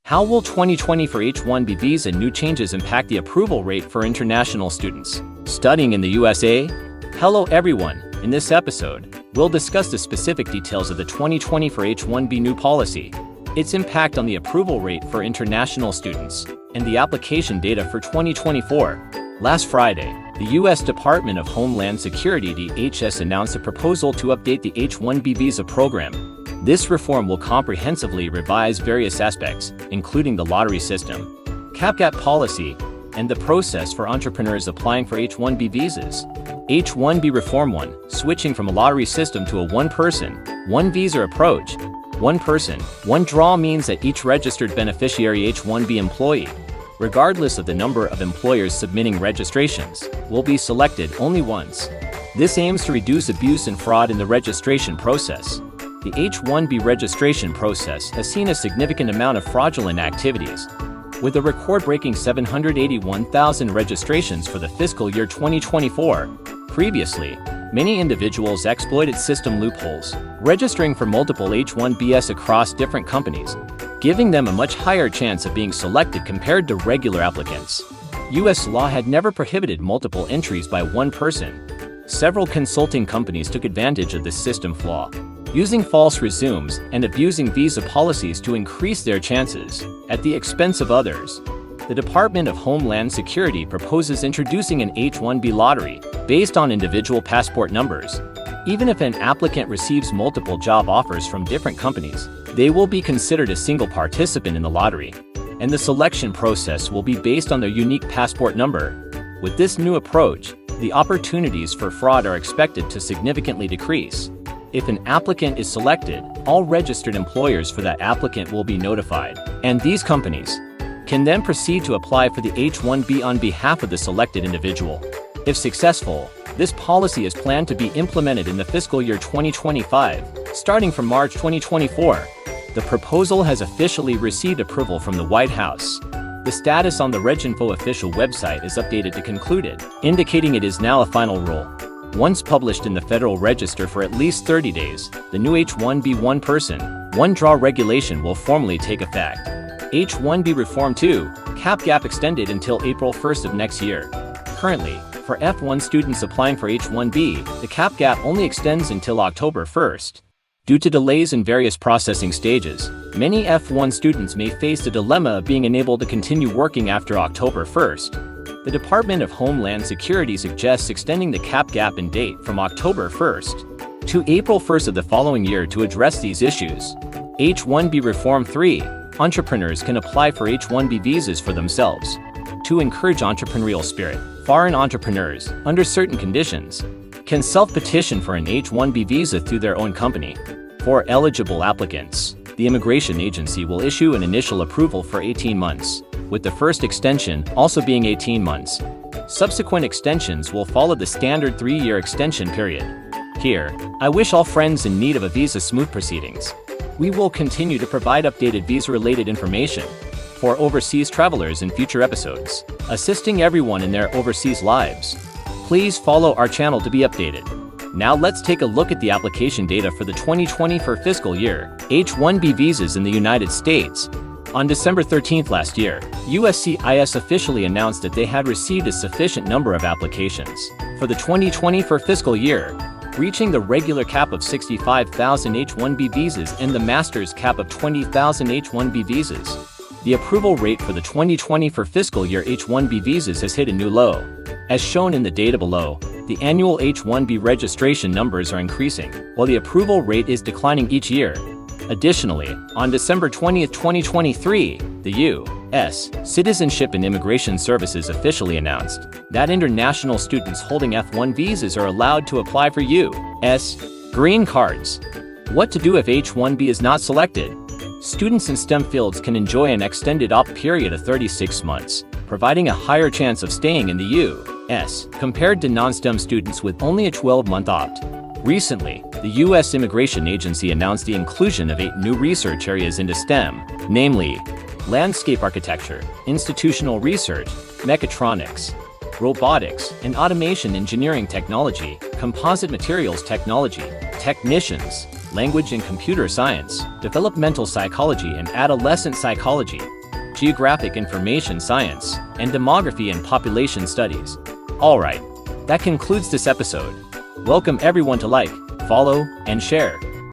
How will 2020 for H1B visa new changes impact the approval rate for international students studying in the USA? Hello everyone, in this episode, we'll discuss the specific details of the 2020 for H1B new policy, its impact on the approval rate for international students, and the application data for 2024. Last Friday, the U.S. Department of Homeland Security (DHS) announced a proposal to update the H1B visa program. This reform will comprehensively revise various aspects, including the lottery system, cap-gap policy, and the process for entrepreneurs applying for H1B visas. H1B Reform 1, switching from a lottery system to a one-person, one-visa approach. One person, one draw means that each registered beneficiary H1B employee, regardless of the number of employers submitting registrations, will be selected only once. This aims to reduce abuse and fraud in the registration process. The H1B registration process has seen a significant amount of fraudulent activities, with a record-breaking 781,000 registrations for the fiscal year 2024. Previously, many individuals exploited system loopholes, registering for multiple H1Bs across different companies, giving them a much higher chance of being selected compared to regular applicants. U.S. law had never prohibited multiple entries by one person. Several consulting companies took advantage of this system flaw, using false resumes and abusing visa policies to increase their chances, at the expense of others. The Department of Homeland Security proposes introducing an H1B lottery, based on individual passport numbers. Even if an applicant receives multiple job offers from different companies, they will be considered a single participant in the lottery, and the selection process will be based on their unique passport number. With this new approach, the opportunities for fraud are expected to significantly decrease. If an applicant is selected, all registered employers for that applicant will be notified, and these companies can then proceed to apply for the H1B on behalf of the selected individual. If successful, this policy is planned to be implemented in the fiscal year 2025, starting from March 2024. The proposal has officially received approval from the White House. The status on the RegInfo official website is updated to concluded, indicating it is now a final rule. Once published in the Federal Register for at least 30 days, the new H1B one-person, one-draw regulation will formally take effect. H1B Reform 2, cap-gap extended until April 1st of next year. Currently, for F1 students applying for H1B, the cap-gap only extends until October 1st. Due to delays in various processing stages, many F1 students may face the dilemma of being unable to continue working after October 1st. The Department of Homeland Security suggests extending the cap-gap in date from October 1st to April 1st of the following year to address these issues. H1B Reform 3, entrepreneurs can apply for H1B visas for themselves. To encourage entrepreneurial spirit, foreign entrepreneurs, under certain conditions, can self-petition for an H1B visa through their own company. For eligible applicants, the immigration agency will issue an initial approval for 18 months, with the first extension also being 18 months. Subsequent extensions will follow the standard 3-year extension period. Here, I wish all friends in need of a visa smooth proceedings. We will continue to provide updated visa-related information for overseas travelers in future episodes, assisting everyone in their overseas lives. Please follow our channel to be updated. Now let's take a look at the application data for the 2020 for fiscal year H1B visas in the United States. On December 13th last year, USCIS officially announced that they had received a sufficient number of applications for the 2020 for fiscal year, reaching the regular cap of 65,000 H1B visas and the master's cap of 20,000 H1B visas. The approval rate for the 2020 for fiscal year H1B visas has hit a new low. As shown in the data below, the annual H1B registration numbers are increasing, while the approval rate is declining each year. Additionally, on December 20, 2023, the U.S. Citizenship and Immigration Services officially announced that international students holding F1 visas are allowed to apply for U.S. green cards. What to do if H1B is not selected? Students in STEM fields can enjoy an extended opt period of 36 months, providing a higher chance of staying in the U.S. compared to non-STEM students with only a 12-month opt. Recently, the U.S. Immigration Agency announced the inclusion of 8 new research areas into STEM, namely landscape architecture, institutional research, mechatronics, robotics and automation engineering technology, composite materials technology, technicians, language and computer science, developmental psychology and adolescent psychology, geographic information science, and demography and population studies. Alright, that concludes this episode. Welcome everyone to like, follow, and share.